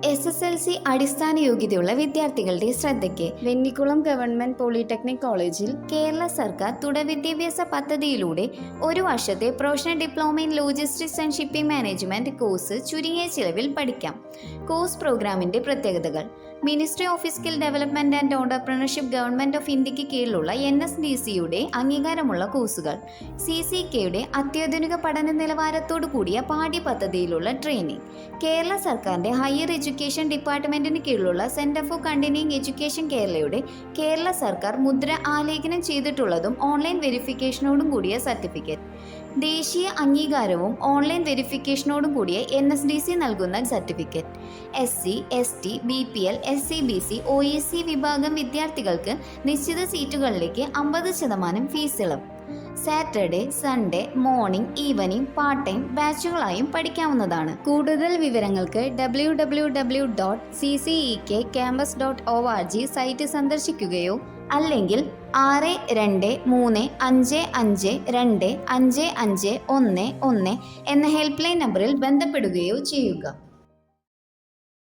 SSLC അടിസ്ഥാന യോഗ്യതയുള്ള വിദ്യാർത്ഥികളുടെ ശ്രദ്ധയ്ക്ക് വെന്നിക്കുളം ഗവൺമെന്റ് പോളിടെക്നിക് കോളേജിൽ കേരള സർക്കാർ തുടർ വിദ്യാഭ്യാസ പദ്ധതിയിലൂടെ ഒരു വർഷത്തെ professional diploma in logistics and shipping management course ചുരുങ്ങിയ ചിലവിൽ പഠിക്കാം. കോഴ്സ് പ്രോഗ്രാമിന്റെ പ്രത്യേകതകൾ: ministry of skill development and entrepreneurship government of ഇന്ത്യക്ക് കീഴിലുള്ള NSDCയുടെ അംഗീകാരമുള്ള കോഴ്സുകൾ, CCKയുടെ അത്യാധുനിക പഠന നിലവാരത്തോടു കൂടിയ പാഠ്യപദ്ധതിയിലുള്ള ട്രെയിനിങ്, കേരള സർക്കാരിന്റെ ഹയർ എഡ്യൂക്കേഷൻ ഡിപ്പാർട്ട്മെന്റിന് കീഴിലുള്ള സെന്റർ ഫോർ കണ്ടിന്യൂയിങ് എഡ്യൂക്കേഷൻ കേരളയുടെ കേരള സർക്കാർ മുദ്ര ആലേഖനം ചെയ്തിട്ടുള്ളതും ഓൺലൈൻ വെരിഫിക്കേഷനോടും കൂടിയ സർട്ടിഫിക്കറ്റ്, ദേശീയ അംഗീകാരവും ഓൺലൈൻ വെരിഫിക്കേഷനോടും കൂടിയ NSDC നൽകുന്ന certificate, SC, ST, BPL, SC/BC, OEC വിഭാഗം വിദ്യാർത്ഥികൾക്ക് നിശ്ചിത സീറ്റുകളിലേക്ക് 50% ഫീസ് ഇളവ്. Saturday, Sunday, morning, evening, part time ബാച്ചുകളായും പഠിക്കാവുന്നതാണ്. കൂടുതൽ വിവരങ്ങൾക്ക് www.ccekcampus.org സൈറ്റ് സന്ദർശിക്കുകയോ അല്ലെങ്കിൽ 6235525511 എന്ന ഹെൽപ്പ് ലൈൻ നമ്പറിൽ ബന്ധപ്പെടുകയോ ചെയ്യുക.